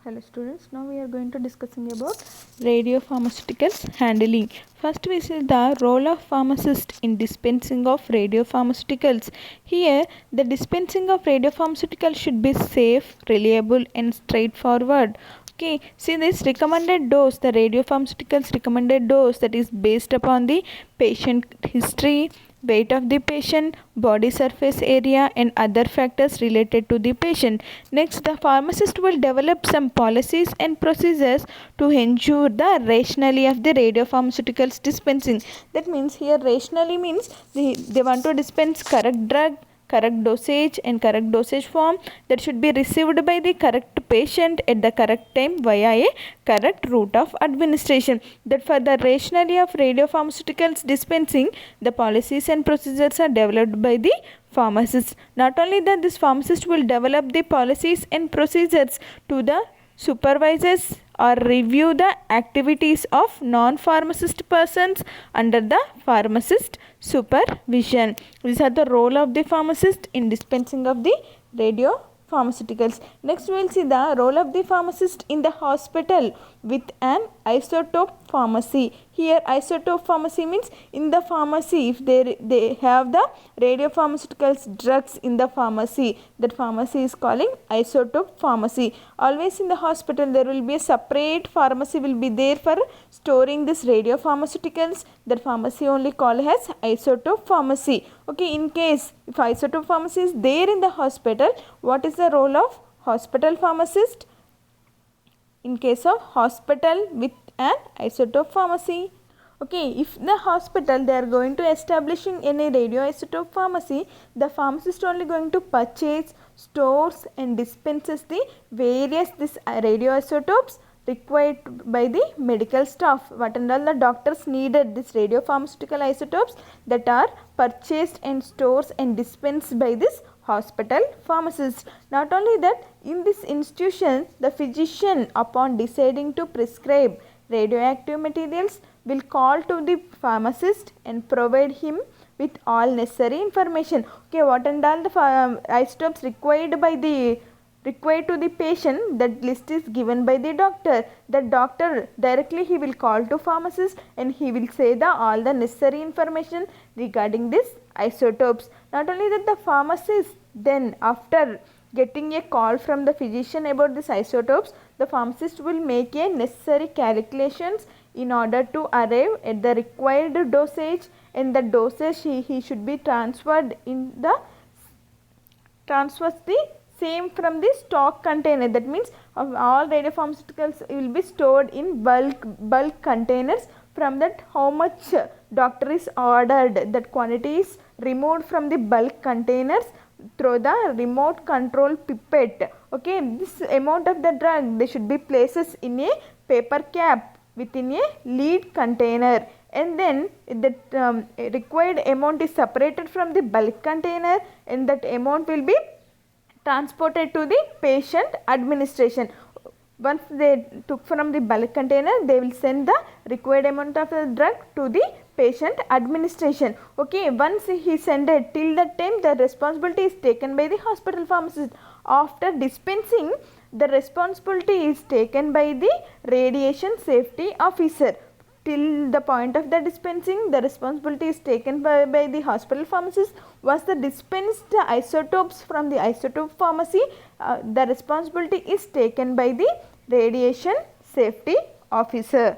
Hello students, now we are going to discussing about radiopharmaceuticals handling. First we see the role of pharmacist in dispensing of radiopharmaceuticals. Here the dispensing of radiopharmaceuticals should be safe, reliable and straightforward. Okay, see this recommended dose, the radiopharmaceuticals recommended dose, that is based upon the patient history, weight of the patient, body surface area and other factors related to the patient. Next, the pharmacist will develop some policies and procedures to ensure the rationality of the radiopharmaceuticals dispensing. That means here rationally means they want to dispense correct drug, correct dosage and correct dosage form that should be received by the correct patient at the correct time via a correct route of administration. That for the rationality of radiopharmaceuticals dispensing, the policies and procedures are developed by the pharmacist. Not only that, this pharmacist will develop the policies and procedures to the supervisors or review the activities of non-pharmacist persons under the pharmacist supervision. These are the role of the pharmacist in dispensing of the radiopharmaceuticals. Next we will see the role of the pharmacist in the hospital with an isotope pharmacy. Here isotope pharmacy means in the pharmacy if they have the radiopharmaceuticals drugs in the pharmacy, that pharmacy is calling isotope pharmacy. Always in the hospital there will be a separate pharmacy will be there for storing this radiopharmaceuticals, that pharmacy only called as isotope pharmacy. Okay, in case if isotope pharmacy is there in the hospital, what is the role of hospital pharmacist in case of hospital with an isotope pharmacy? Okay, if the hospital they are going to establishing any radioisotope pharmacy, the pharmacist only going to purchase, stores and dispenses the various this radioisotopes required by the medical staff. What and all the doctors needed this radiopharmaceutical isotopes that are purchased and stores and dispensed by this hospital pharmacist. Not only that, in this institution the physician upon deciding to prescribe radioactive materials will call to the pharmacist and provide him with all necessary information. Okay, what and all the isotopes required to the patient, that list is given by the doctor. The doctor directly he will call to pharmacist and he will say the all the necessary information regarding this isotopes. Not only that, the pharmacist then after getting a call from the physician about this isotopes, the pharmacist will make a necessary calculations in order to arrive at the required dosage, and the dosage he should be transferred transfers the same from the stock container. That means of all radiopharmaceuticals will be stored in bulk containers. From that how much doctor is ordered, that quantity is removed from the bulk containers through the remote control pipette. Okay, this amount of the drug they should be places in a paper cap within a lead container, and then the required amount is separated from the bulk container and that amount will be transported to the patient administration. Once they took from the bulk container, they will send the required amount of the drug to the patient administration. Okay, once he sent it, till that time the responsibility is taken by the hospital pharmacist. After dispensing, the responsibility is taken by the radiation safety officer. Till the point of the dispensing, the responsibility is taken by the hospital pharmacist. Once the dispensed isotopes from the isotope pharmacy, the responsibility is taken by the radiation safety officer.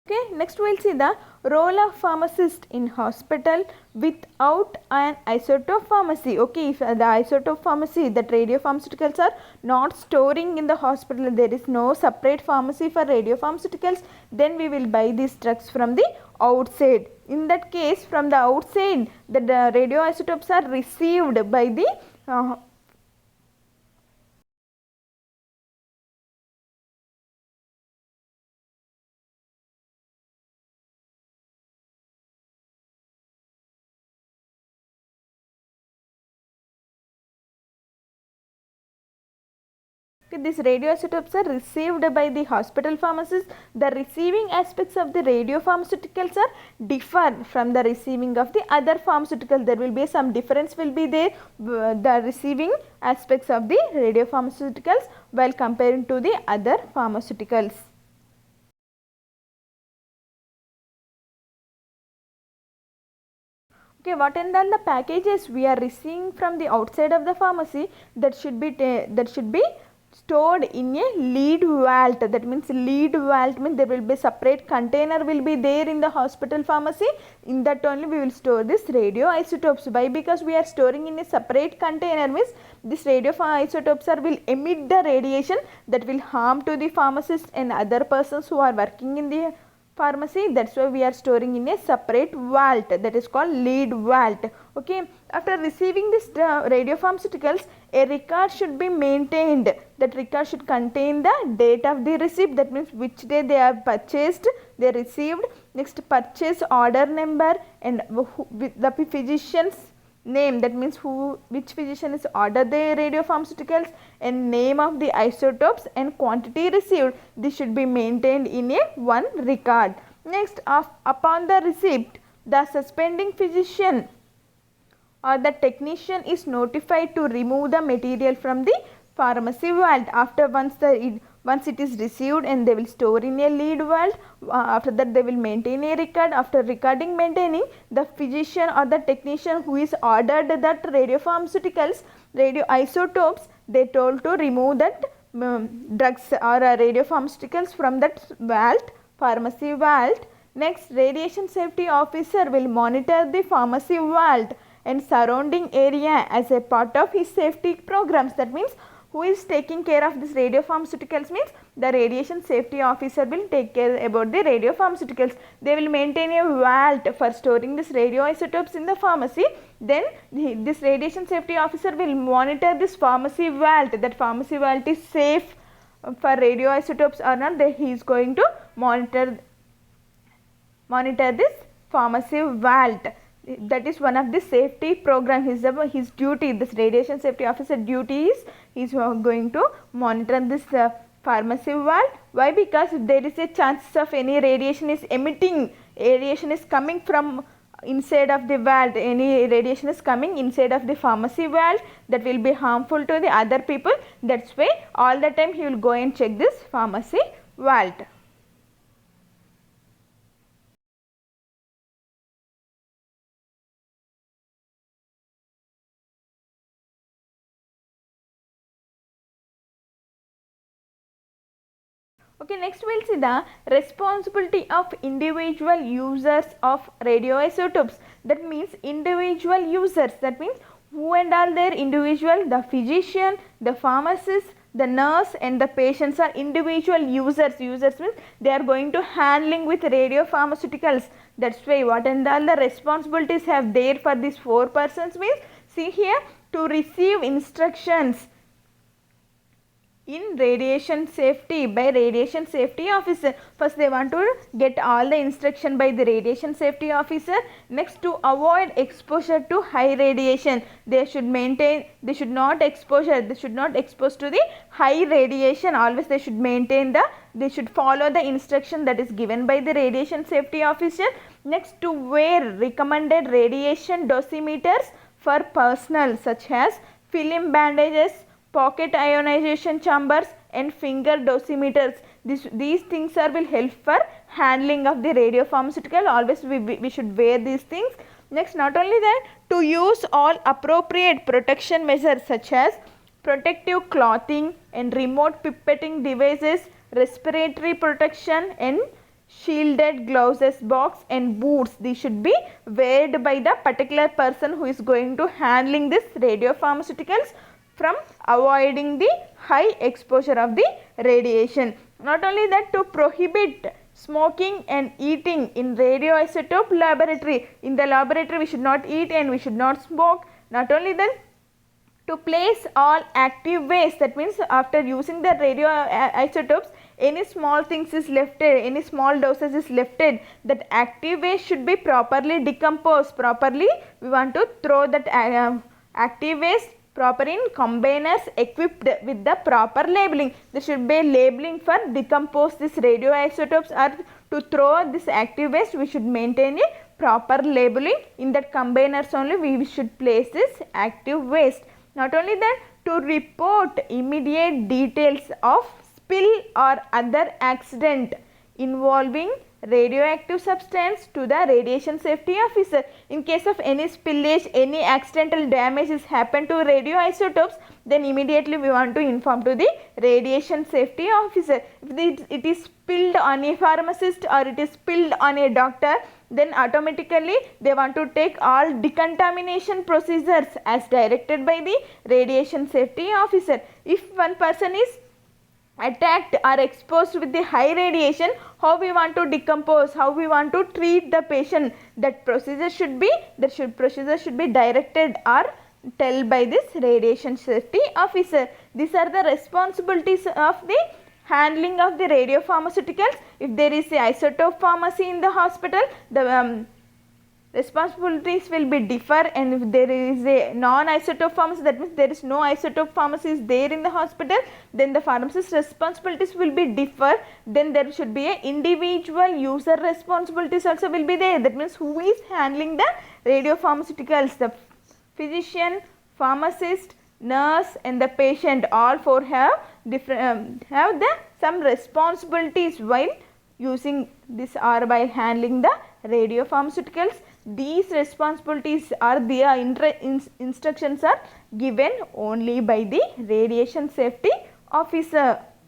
Okay, next we will see the role of pharmacist in hospital without an isotope pharmacy. Okay, if the isotope pharmacy, that radiopharmaceuticals are not storing in the hospital, there is no separate pharmacy for radiopharmaceuticals, then we will buy these drugs from the outside. In that case, from the outside, the radioisotopes are received by the Okay, these radioisotopes are received by the hospital pharmacists. The receiving aspects of the radiopharmaceuticals are differ from the receiving of the other pharmaceutical. There will be some difference will be there, the receiving aspects of the radiopharmaceuticals while comparing to the other pharmaceuticals. Okay, what and all the packages we are receiving from the outside of the pharmacy that should be stored in a lead vault. That means lead vault means there will be separate container will be there in the hospital pharmacy. In that only we will store this radioisotopes. Why? Because we are storing in a separate container means this radioisotopes will emit the radiation that will harm to the pharmacist and other persons who are working in the pharmacy. That's why we are storing in a separate vault, that is called lead vault. Okay, after receiving this radiopharmaceuticals, a record should be maintained. That record should contain the date of the receipt, that means which day they are purchased, they received, next purchase order number, and the physician's name, that means which physician is ordered the radiopharmaceuticals, and name of the isotopes and quantity received. This should be maintained in a one record. Next, upon the receipt, the suspending physician or the technician is notified to remove the material from the pharmacy vault. After once it is received, and they will store in a lead vault. After that they will maintain a record. After recording, maintaining, the physician or the technician who is ordered that radiopharmaceuticals, radioisotopes, they told to remove that drugs or radiopharmaceuticals from that vault, pharmacy vault. Next, radiation safety officer will monitor the pharmacy vault and surrounding area as a part of his safety programs. That means who is taking care of this radiopharmaceuticals means the radiation safety officer will take care about the radiopharmaceuticals. They will maintain a vault for storing this radioisotopes in the pharmacy. Then this radiation safety officer will monitor this pharmacy vault, that pharmacy vault is safe for radioisotopes or not. He is going to monitor this pharmacy vault. That is one of the safety program. His duty, this radiation safety officer duty is he is going to monitor this pharmacy vault. Why? Because if there is a chance of any radiation is emitting, radiation is coming from inside of the vault, any radiation is coming inside of the pharmacy vault, that will be harmful to the other people. That's why all the time he will go and check this pharmacy vault. Okay, next we will see the responsibility of individual users of radioisotopes. That means individual users, that means who and all their individual, the physician, the pharmacist, the nurse and the patients are individual users. Users means they are going to handling with radiopharmaceuticals. That's why what and all the responsibilities have there for these four persons means, see here, to receive instructions in radiation safety by radiation safety officer. First they want to get all the instruction by the radiation safety officer. Next, to avoid exposure to high radiation, they should not expose to the high radiation. Always they should they should follow the instruction that is given by the radiation safety officer. Next, to wear recommended radiation dosimeters for personnel such as film bandages, pocket ionization chambers and finger dosimeters. These things will help for handling of the radiopharmaceutical. Always we should wear these things. Next, not only that, to use all appropriate protection measures such as protective clothing and remote pipetting devices, respiratory protection and shielded gloves box and boots. These should be worn by the particular person who is going to handling this radiopharmaceuticals from avoiding the high exposure of the radiation. Not only that, to prohibit smoking and eating in radioisotope laboratory. In the laboratory we should not eat and we should not smoke. Not only that, to place all active waste, that means after using the radioisotopes, any small things is lefted, any small doses is lefted, that active waste should be properly decomposed. Properly we want to throw that active waste proper in containers equipped with the proper labeling. There should be labeling for decompose these radioisotopes or to throw this active waste. We should maintain a proper labeling. In that containers only we should place this active waste. Not only that, to report immediate details of spill or other accident involving radioactive substance to the radiation safety officer. In case of any spillage, any accidental damage is happened to radioisotopes, then immediately we want to inform to the radiation safety officer. If it is spilled on a pharmacist or it is spilled on a doctor, then automatically they want to take all decontamination procedures as directed by the radiation safety officer. If one person is attacked or exposed with the high radiation, how we want to decompose, how we want to treat the patient, that procedure should be directed or tell by this radiation safety officer. These are the responsibilities of the handling of the radiopharmaceuticals. If there is a isotope pharmacy in the hospital, the responsibilities will be differ, and if there is a non-isotope pharmacy, that means there is no isotope pharmacy is there in the hospital, then the pharmacist responsibilities will be differ. Then there should be a individual user responsibilities also will be there. That means who is handling the radiopharmaceuticals, the physician, pharmacist, nurse and the patient, all four have different some responsibilities while using this or by handling the radiopharmaceuticals. These responsibilities are instructions are given only by the radiation safety officer.